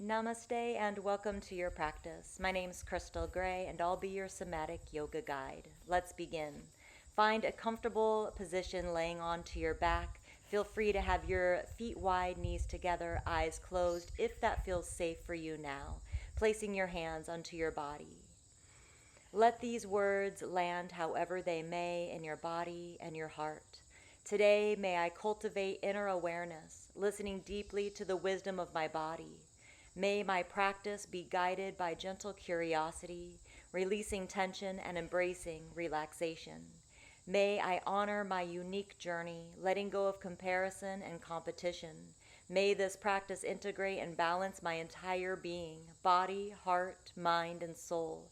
Namaste and welcome to your practice. My name is Crystal Gray and I'll be your somatic yoga guide. Let's begin. Find a comfortable position laying onto your back. Feel free to have your feet wide, knees together, eyes closed if that feels safe for you now. Placing your hands onto your body. Let these words land however they may in your body and your heart. Today, may I cultivate inner awareness, listening deeply to the wisdom of my body. May my practice be guided by gentle curiosity, releasing tension and embracing relaxation. May I honor my unique journey, letting go of comparison and competition. May this practice integrate and balance my entire being, body, heart, mind, and soul.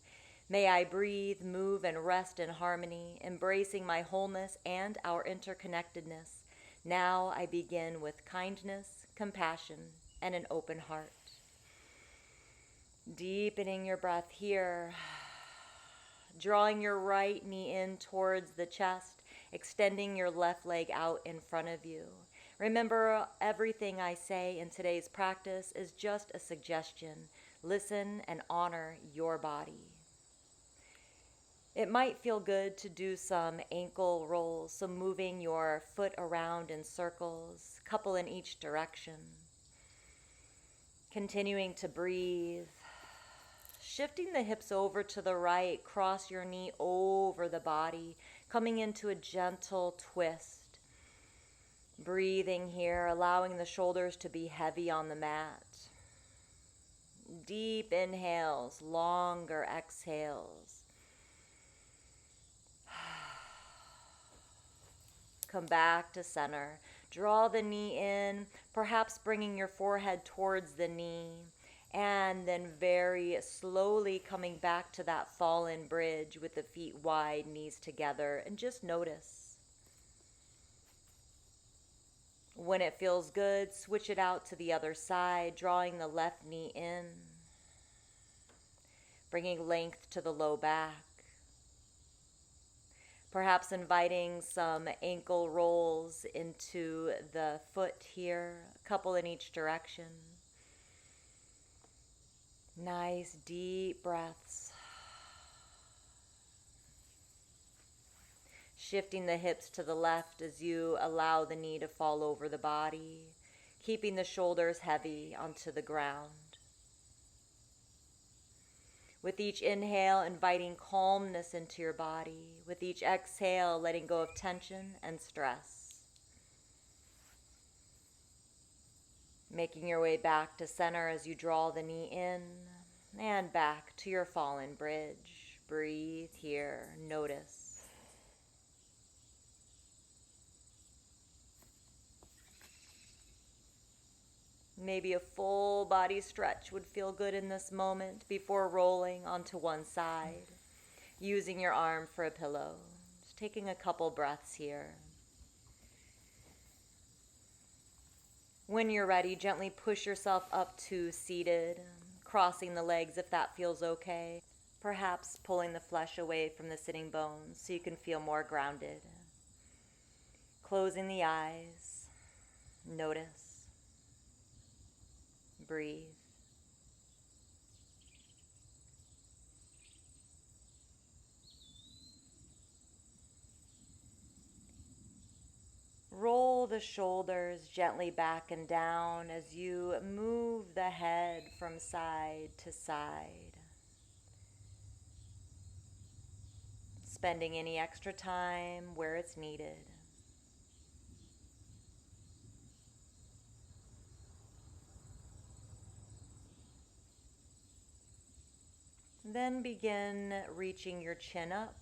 May I breathe, move, and rest in harmony, embracing my wholeness and our interconnectedness. Now I begin with kindness, compassion, and an open heart. Deepening your breath here, drawing your right knee in towards the chest, extending your left leg out in front of you. Remember, everything I say in today's practice is just a suggestion. Listen and honor your body. It might feel good to do some ankle rolls, so moving your foot around in circles, couple in each direction. Continuing to breathe. Shifting the hips over to the right, cross your knee over the body, coming into a gentle twist. Breathing here, allowing the shoulders to be heavy on the mat. Deep inhales, longer exhales. Come back to center. Draw the knee in, perhaps bringing your forehead towards the knee. And then very slowly coming back to that fallen bridge with the feet wide, knees together, and just notice. When it feels good, switch it out to the other side, drawing the left knee in, bringing length to the low back. Perhaps inviting some ankle rolls into the foot here, a couple in each direction. Nice deep breaths. Shifting the hips to the left as you allow the knee to fall over the body, keeping the shoulders heavy onto the ground. With each inhale, inviting calmness into your body. With each exhale, letting go of tension and stress. Making your way back to center as you draw the knee in and back to your fallen bridge. Breathe here, notice. Maybe a full body stretch would feel good in this moment before rolling onto one side, using your arm for a pillow. Just taking a couple breaths here. When you're ready, gently push yourself up to seated, crossing the legs if that feels okay. Perhaps pulling the flesh away from the sitting bones so you can feel more grounded. Closing the eyes, notice, breathe. Roll the shoulders gently back and down as you move the head from side to side. Spending any extra time where it's needed. Then begin reaching your chin up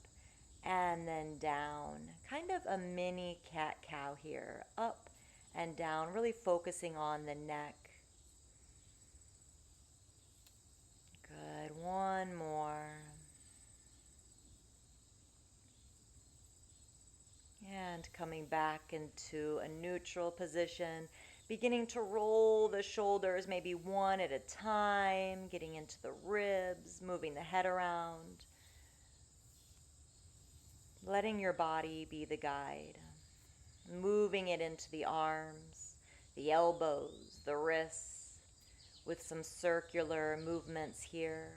and then down. Kind of a mini cat-cow here. Up and down, really focusing on the neck. Good. One more. And coming back into a neutral position. Beginning to roll the shoulders, maybe one at a time, getting into the ribs, moving the head around. Letting your body be the guide. Moving it into the arms, the elbows, the wrists, with some circular movements here,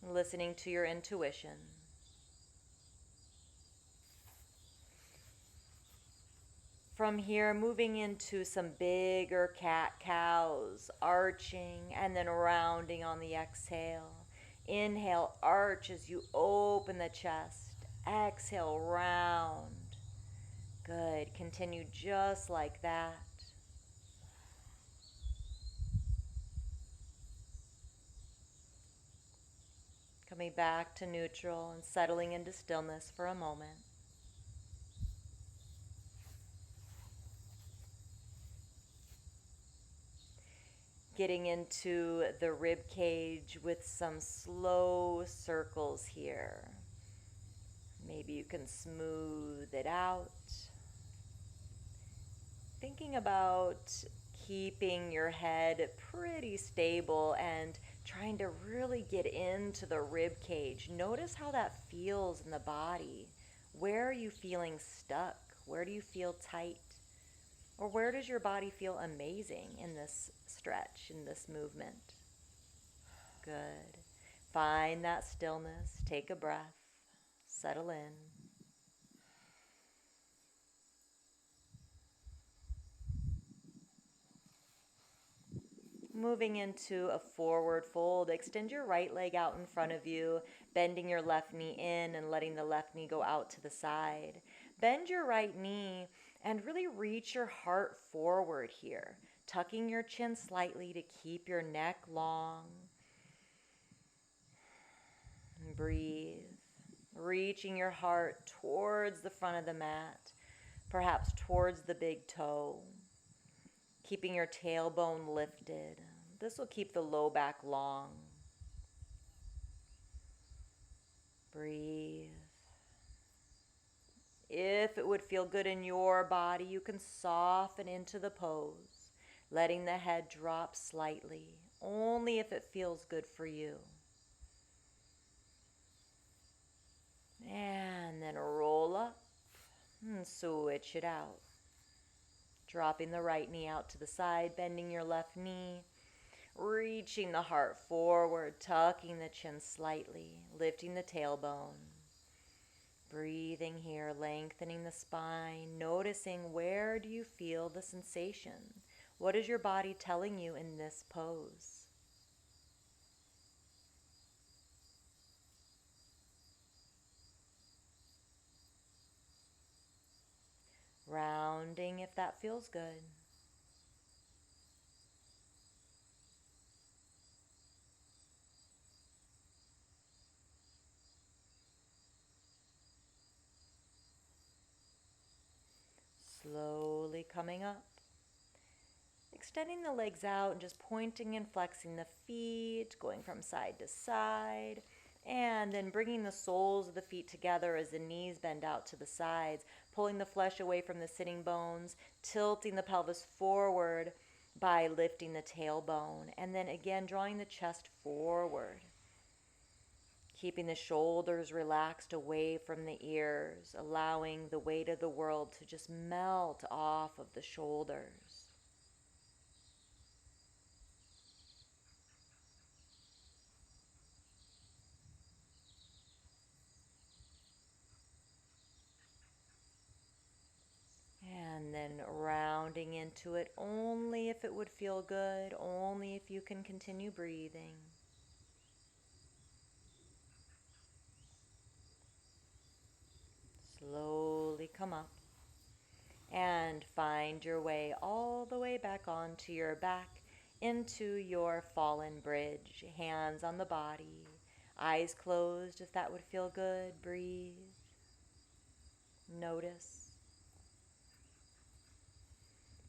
listening to your intuition. From here, moving into some bigger cat-cows, arching and then rounding on the exhale. Inhale, arch as you open the chest. Exhale, round. Good. Continue just like that. Coming back to neutral and settling into stillness for a moment. Getting into the rib cage with some slow circles here. Maybe you can smooth it out. Thinking about keeping your head pretty stable and trying to really get into the rib cage. Notice how that feels in the body. Where are you feeling stuck? Where do you feel tight? Or where does your body feel amazing in this stretch, in this movement? Good. Find that stillness. Take a breath. Settle in. Moving into a forward fold, extend your right leg out in front of you, bending your left knee in and letting the left knee go out to the side. Bend your right knee and really reach your heart forward here, tucking your chin slightly to keep your neck long. And breathe, reaching your heart towards the front of the mat, perhaps towards the big toe. Keeping your tailbone lifted. This will keep the low back long. Breathe. If it would feel good in your body, you can soften into the pose, letting the head drop slightly, only if it feels good for you. And then roll up and switch it out. Dropping the right knee out to the side, bending your left knee, reaching the heart forward, tucking the chin slightly, lifting the tailbone. Breathing here, lengthening the spine, noticing where do you feel the sensation? What is your body telling you in this pose? Rounding if that feels good. Slowly coming up. Extending the legs out and just pointing and flexing the feet, going from side to side. And then bringing the soles of the feet together as the knees bend out to the sides, pulling the flesh away from the sitting bones, tilting the pelvis forward by lifting the tailbone. And then again, drawing the chest forward. Keeping the shoulders relaxed away from the ears, allowing the weight of the world to just melt off of the shoulders. And then rounding into it only if it would feel good, only if you can continue breathing. Slowly come up and find your way all the way back onto your back into your fallen bridge. Hands on the body, eyes closed if that would feel good. Breathe. Notice.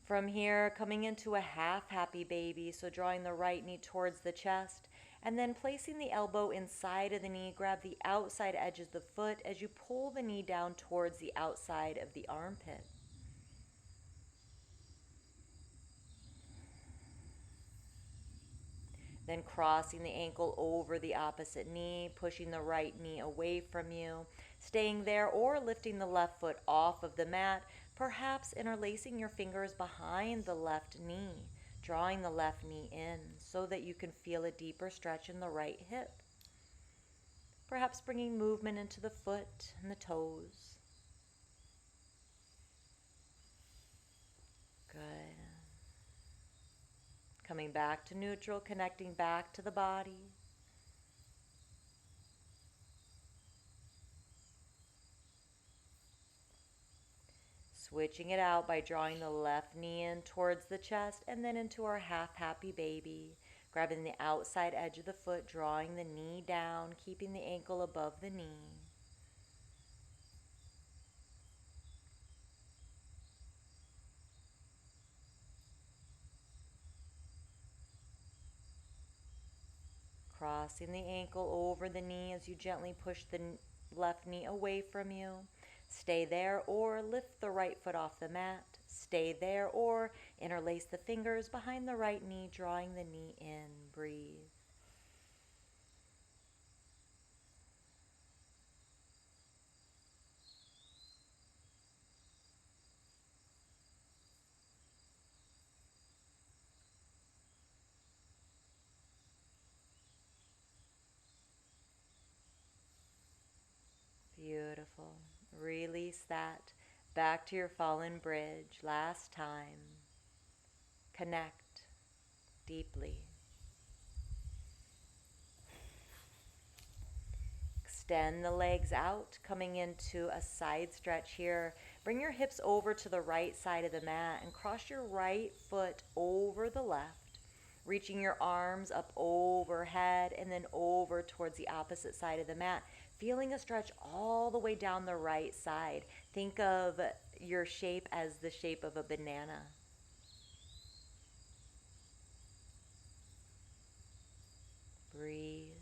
From here, coming into a half happy baby, so drawing the right knee towards the chest, and then placing the elbow inside of the knee, grab the outside edge of the foot as you pull the knee down towards the outside of the armpit. Then crossing the ankle over the opposite knee, pushing the right knee away from you, staying there or lifting the left foot off of the mat, perhaps interlacing your fingers behind the left knee, drawing the left knee in so that you can feel a deeper stretch in the right hip. Perhaps bringing movement into the foot and the toes. Good. Coming back to neutral, connecting back to the body. Switching it out by drawing the left knee in towards the chest and then into our half happy baby. Grabbing the outside edge of the foot, drawing the knee down, keeping the ankle above the knee. Crossing the ankle over the knee as you gently push the left knee away from you. Stay there or lift the right foot off the mat. Stay there or interlace the fingers behind the right knee, drawing the knee in. Breathe. Beautiful. Release that. Back to your fallen bridge. Last time. Connect deeply. Extend the legs out, coming into a side stretch here. Bring your hips over to the right side of the mat and cross your right foot over the left, reaching your arms up overhead and then over towards the opposite side of the mat. Feeling a stretch all the way down the right side. Think of your shape as the shape of a banana. Breathe.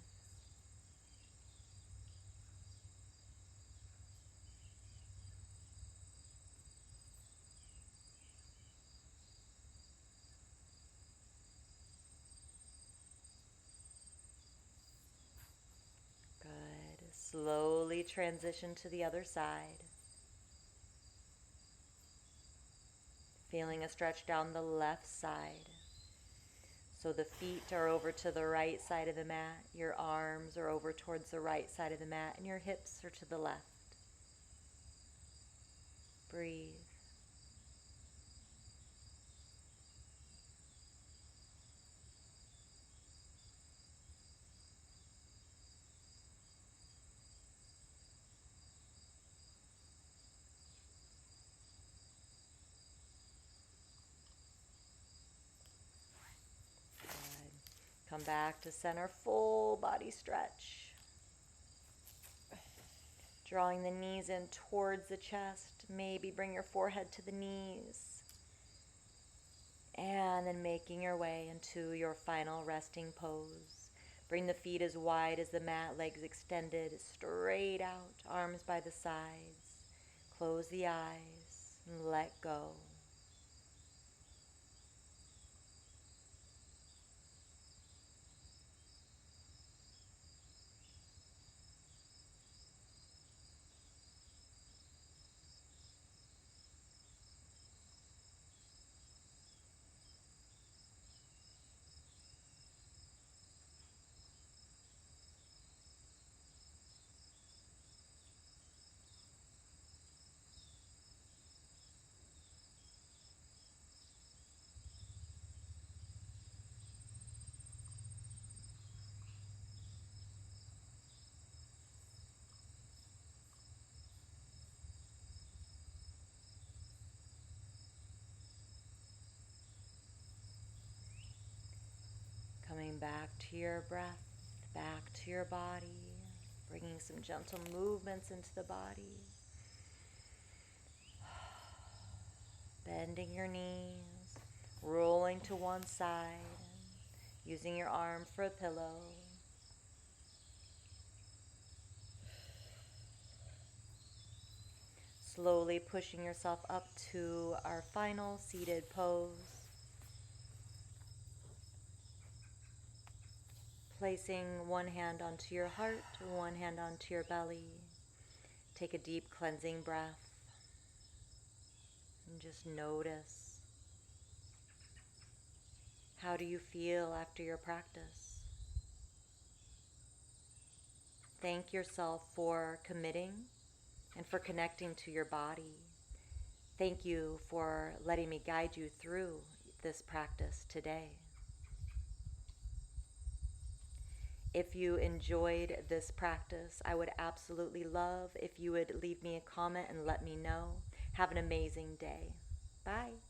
Good. Slowly transition to the other side. Feeling a stretch down the left side. So the feet are over to the right side of the mat, your arms are over towards the right side of the mat, and your hips are to the left. Breathe. Come back to center, full body stretch. Drawing the knees in towards the chest. Maybe bring your forehead to the knees. And then making your way into your final resting pose. Bring the feet as wide as the mat, legs extended straight out, arms by the sides. Close the eyes and let go. Coming back to your breath, back to your body, bringing some gentle movements into the body. Bending your knees, rolling to one side, using your arm for a pillow. Slowly pushing yourself up to our final seated pose. Placing one hand onto your heart, one hand onto your belly. Take a deep cleansing breath. And just notice How do you feel after your practice? Thank yourself for committing and for connecting to your body. Thank you for letting me guide you through this practice today. If you enjoyed this practice, I would absolutely love if you would leave me a comment and let me know. Have an amazing day. Bye.